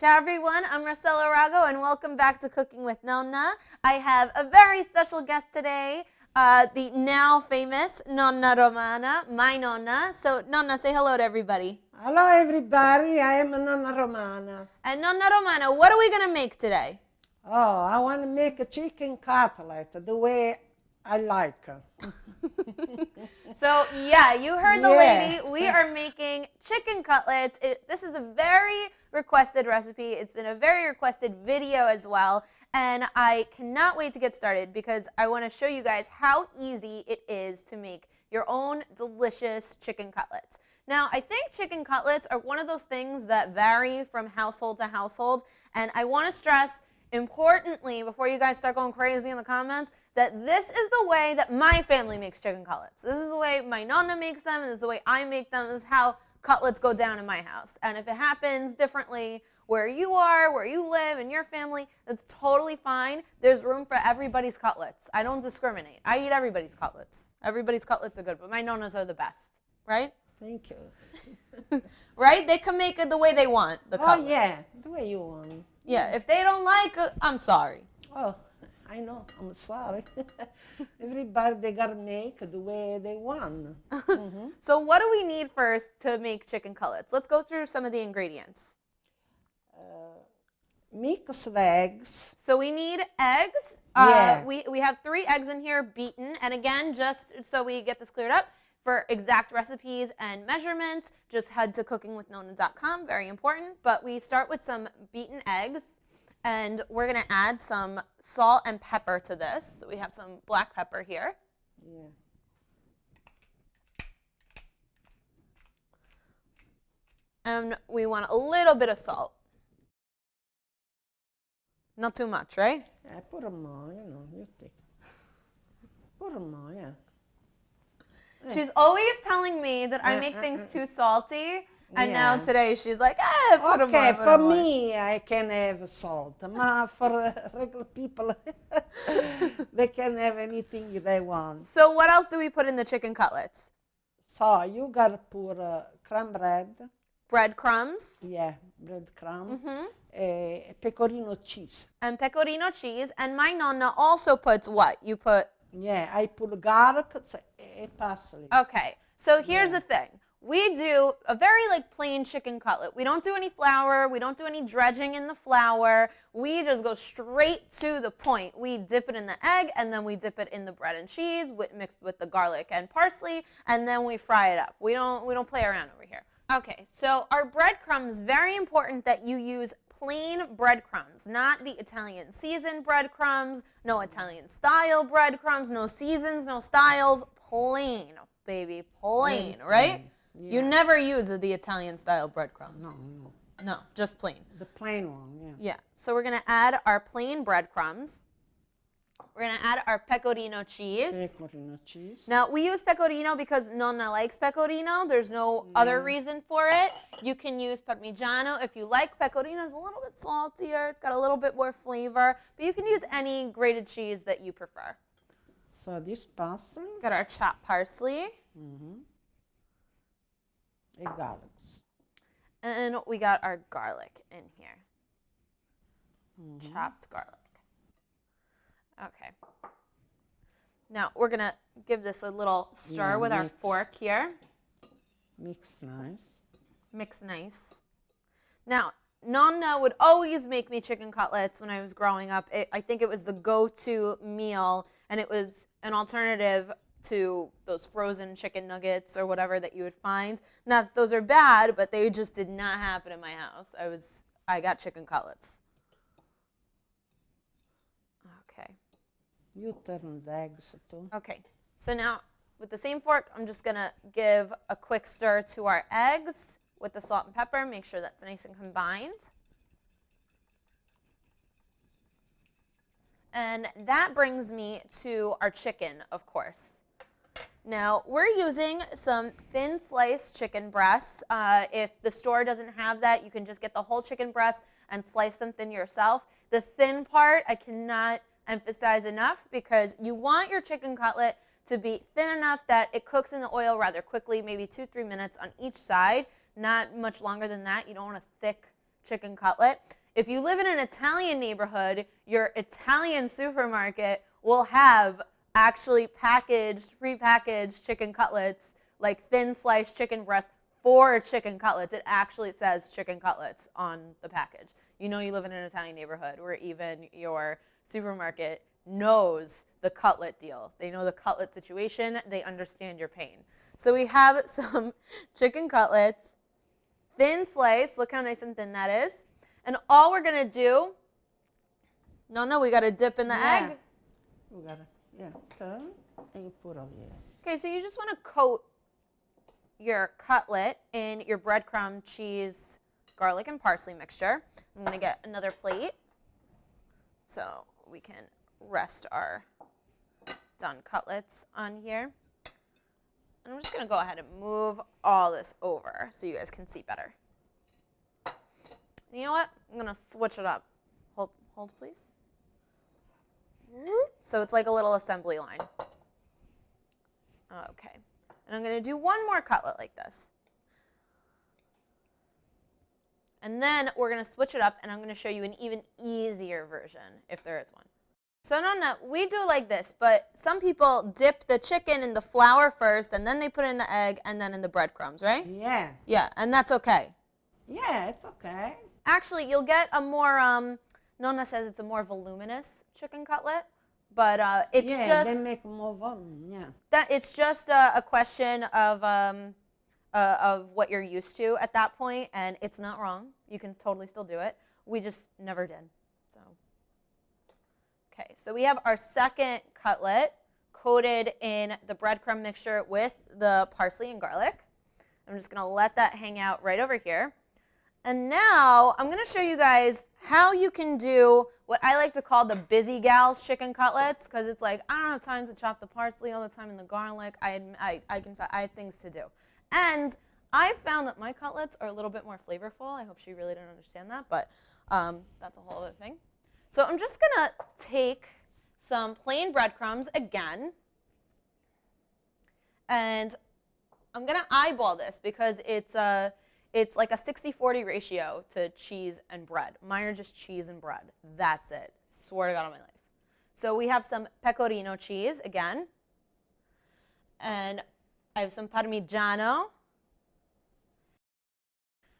Ciao everyone, I'm Rossella and welcome back to Cooking with Nonna. I have a very special guest today, the now famous Nonna Romana, my Nonna. So Nonna, say hello to everybody. Hello everybody, I am Nonna Romana. And Nonna Romana, what are we going to make today? Oh, I want to make a chicken cutlet the way I like. So yeah, you heard the lady. We are making chicken cutlets. This is a very requested recipe. It's been a very requested video as well. And I cannot wait to get started because I want to show you guys how easy it is to make your own delicious chicken cutlets. Now, I think chicken cutlets are one of those things that vary from household to household. And I want to stress, importantly, before you guys start going crazy in the comments, that this is the way that my family makes chicken cutlets. This is the way my Nonna makes them, and this is the way I make them. This is how cutlets go down in my house. And if it happens differently where you are, where you live, in your family, that's totally fine. There's room for everybody's cutlets. I don't discriminate. I eat everybody's cutlets. Everybody's cutlets are good, but my Nonnas are the best, right? Thank you. Right? They can make it the way they want, the cutlets. Oh yeah, the way you want. Yeah, if they don't like it, I'm sorry. Oh, I know, I'm sorry. Everybody, they gotta make the way they want. Mm-hmm. So what do we need first to make chicken cutlets? Let's go through some of the ingredients. Mix the eggs. So we need eggs. Yeah. We have 3 eggs in here beaten. And again, just so we get this cleared up, for exact recipes and measurements, just head to cookingwithnonna.com, very important. But we start with some beaten eggs, and we're gonna add some salt and pepper to this. So we have some black pepper here. Yeah. And we want a little bit of salt. Not too much, right? Yeah, put them more, you take. Put them more, yeah. She's always telling me that I make things too salty, and now today she's like, put them more, for me, I can have salt. But for regular people, they can have anything they want. So what else do we put in the chicken cutlets? So you got to put crumb bread. Breadcrumbs. Yeah, breadcrumb. Pecorino cheese. And pecorino cheese. And my Nonna also puts what? You put? Yeah, I put garlic and parsley. Okay, so here's the thing. We do a very plain chicken cutlet. We don't do any flour. We don't do any dredging in the flour. We just go straight to the point. We dip it in the egg, and then we dip it in the bread and cheese mixed with the garlic and parsley, and then we fry it up. We don't play around over here. Okay, so our breadcrumbs, very important that you use plain breadcrumbs, not the Italian seasoned breadcrumbs, no Italian style breadcrumbs, no seasons, no styles, plain, baby, plain, right? Yeah. You never use the Italian style breadcrumbs. No, just plain. The plain one, yeah. Yeah, so we're gonna add our plain breadcrumbs. We're going to add our pecorino cheese. Pecorino cheese. Now, we use pecorino because Nonna likes pecorino. There's no other reason for it. You can use parmigiano if you like. Pecorino is a little bit saltier. It's got a little bit more flavor. But you can use any grated cheese that you prefer. So this parsley. Got our chopped parsley. And garlic. And we got our garlic in here. Chopped garlic. Okay. Now, we're going to give this a little stir with our fork here. Mix nice. Mix nice. Now, Nonna would always make me chicken cutlets when I was growing up. I think it was the go-to meal, and it was an alternative to those frozen chicken nuggets or whatever that you would find. Not that those are bad, but they just did not happen in my house. I got chicken cutlets. Okay. You turn the eggs too. Okay, so now with the same fork, I'm just gonna give a quick stir to our eggs with the salt and pepper. Make sure that's nice and combined. And that brings me to our chicken, of course. Now, we're using some thin sliced chicken breasts. If the store doesn't have that, you can just get the whole chicken breast and slice them thin yourself. The thin part, I cannot emphasize enough because you want your chicken cutlet to be thin enough that it cooks in the oil rather quickly, maybe 2-3 minutes on each side, not much longer than that. You don't want a thick chicken cutlet. If you live in an Italian neighborhood, your Italian supermarket will have actually prepackaged chicken cutlets, like thin sliced chicken breast for chicken cutlets. It actually says chicken cutlets on the package. You know you live in an Italian neighborhood where even your supermarket knows the cutlet deal. They know the cutlet situation. They understand your pain. So we have some chicken cutlets, thin slice. Look how nice and thin that is. And all we're going to do, no, we got to dip in the egg. We got to, turn and you put over here. Okay, so you just want to coat your cutlet in your breadcrumb, cheese, garlic, and parsley mixture. I'm going to get another plate so we can rest our done cutlets on here. And I'm just going to go ahead and move all this over so you guys can see better. You know what? I'm going to switch it up. Hold, please. So it's like a little assembly line. Okay. And I'm going to do one more cutlet like this. And then we're going to switch it up, and I'm going to show you an even easier version, if there is one. So Nonna, we do like this, but some people dip the chicken in the flour first, and then they put it in the egg, and then in the breadcrumbs, right? Yeah. Yeah, and that's okay. Yeah, it's okay. Actually, you'll get a more, Nonna says it's a more voluminous chicken cutlet, but it's just... Yeah, they make more volume, yeah. It's just a question of what you're used to at that point, and it's not wrong. You can totally still do it. We just never did. So, okay, so we have our second cutlet coated in the breadcrumb mixture with the parsley and garlic. I'm just going to let that hang out right over here. And now I'm going to show you guys how you can do what I like to call the busy gals chicken cutlets, because it's like, I don't have time to chop the parsley all the time and the garlic. I have things to do. And I found that my cutlets are a little bit more flavorful. I hope she really didn't understand that, but that's a whole other thing. So I'm just going to take some plain breadcrumbs again, and I'm going to eyeball this because it's like a 60-40 ratio to cheese and bread. Mine are just cheese and bread. That's it. Swear to God on my life. So we have some pecorino cheese again. And I have some parmigiano.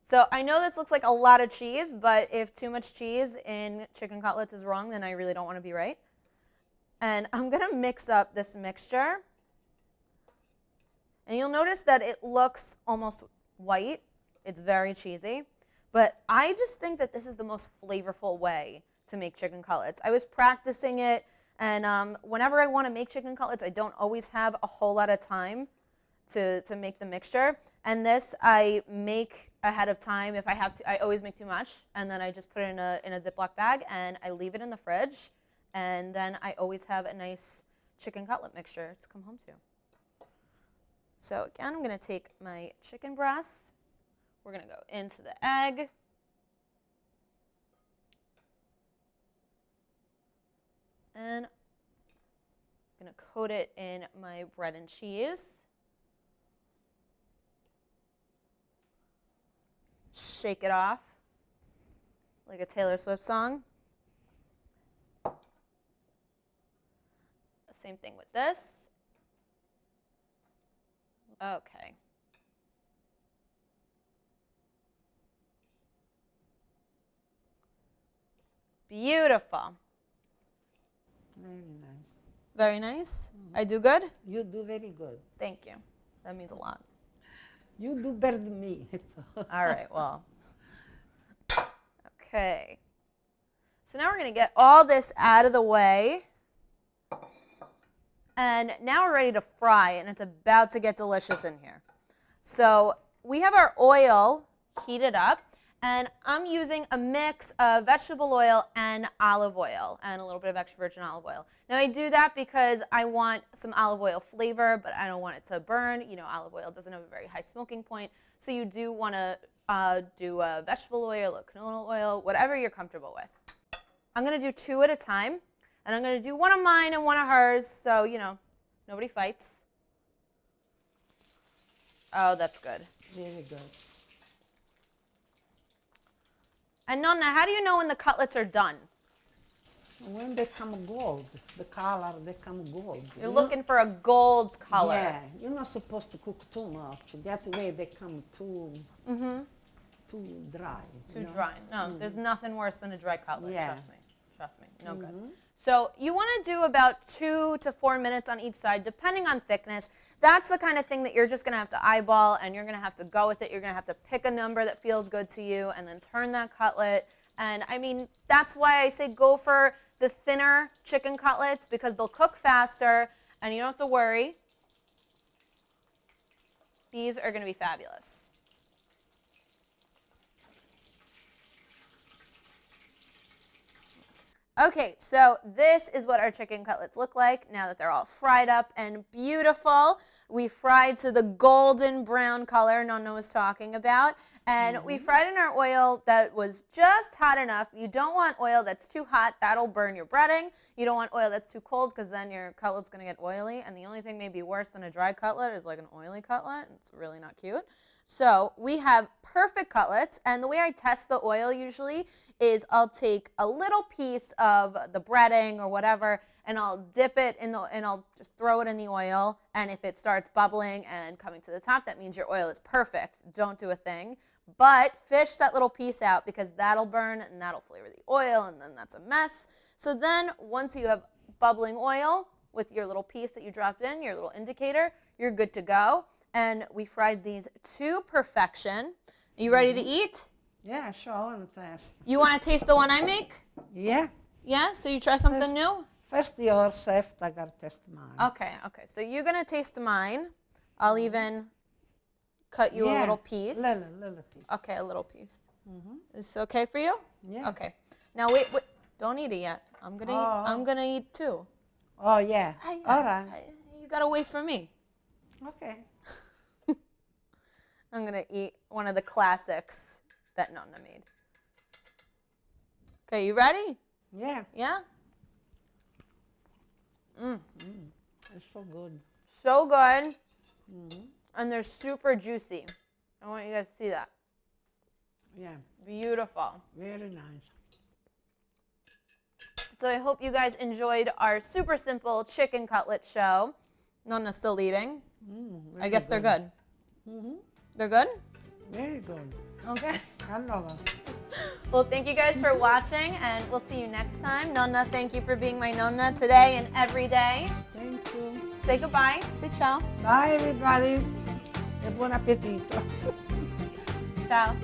So I know this looks like a lot of cheese, but if too much cheese in chicken cutlets is wrong, then I really don't want to be right. And I'm going to mix up this mixture. And you'll notice that it looks almost white. It's very cheesy, but I just think that this is the most flavorful way to make chicken cutlets. I was practicing it, and whenever I want to make chicken cutlets, I don't always have a whole lot of time to make the mixture. And this I make ahead of time if I have to. I always make too much, and then I just put it in a Ziploc bag, and I leave it in the fridge, and then I always have a nice chicken cutlet mixture to come home to. So again, I'm going to take my chicken breast. We're going to go into the egg. And I'm going to coat it in my bread and cheese. Shake it off like a Taylor Swift song. Same thing with this. Okay. Beautiful. Very nice. Very nice. I do good? You do very good. Thank you. That means a lot. You do better than me. All right, well. Okay. So now we're going to get all this out of the way. And now we're ready to fry, and it's about to get delicious in here. So we have our oil heated up, and I'm using a mix of vegetable oil and olive oil and a little bit of extra virgin olive oil. Now I do that because I want some olive oil flavor, but I don't want it to burn. You know, olive oil doesn't have a very high smoking point, so you do want to do a vegetable oil or canola oil, whatever you're comfortable with. I'm going to do 2 at a time. And I'm going to do one of mine and one of hers, so, you know, nobody fights. Oh, that's good. Very good. And Nonna, how do you know when the cutlets are done? When they come gold, the color, they come gold. You're looking for a gold color. Yeah, you're not supposed to cook too much. That way they come too dry. Too dry. No, there's nothing worse than a dry cutlet. Yeah. Trust me. Trust me. No good. So you want to do about 2 to 4 minutes on each side, depending on thickness. That's the kind of thing that you're just going to have to eyeball, and you're going to have to go with it. You're going to have to pick a number that feels good to you, and then turn that cutlet. And I mean, that's why I say go for the thinner chicken cutlets, because they'll cook faster, and you don't have to worry. These are going to be fabulous. Okay, so this is what our chicken cutlets look like now that they're all fried up and beautiful. We fried to the golden brown color Nonna was talking about, and we fried in our oil that was just hot enough. You don't want oil that's too hot. That'll burn your breading. You don't want oil that's too cold, because then your cutlet's going to get oily, and the only thing maybe worse than a dry cutlet is like an oily cutlet. It's really not cute. So we have perfect cutlets, and the way I test the oil usually is I'll take a little piece of the breading or whatever, and I'll dip it in the, and I'll just throw it in the oil, and if it starts bubbling and coming to the top, that means your oil is perfect. Don't do a thing. But fish that little piece out, because that'll burn and that'll flavor the oil, and then that's a mess. So then once you have bubbling oil with your little piece that you dropped in, your little indicator, you're good to go. And we fried these to perfection. Are you ready to eat? Yeah, sure, I want to test. You want to taste the one I make? Yeah. Yeah, so you try something new? First yours, after I got to test mine. Okay, so you're going to taste mine. I'll even cut you a little piece. Little piece. Okay, a little piece. Is this okay for you? Yeah. Okay. Now wait, don't eat it yet. I'm gonna eat too. Oh, yeah. All right. You gotta wait for me. Okay. I'm gonna eat one of the classics that Nonna made. Okay, you ready? Yeah. Yeah? It's so good. So good. And they're super juicy. I want you guys to see that. Yeah. Beautiful. Very nice. So I hope you guys enjoyed our super simple chicken cutlet show. Nonna's still eating. I guess they're good. They're good? Very good. Okay. I love it. Well, thank you guys for watching, and we'll see you next time. Nonna, thank you for being my Nonna today and every day. Thank you. Say goodbye. Say ciao. Bye, everybody. E buon appetito. Ciao.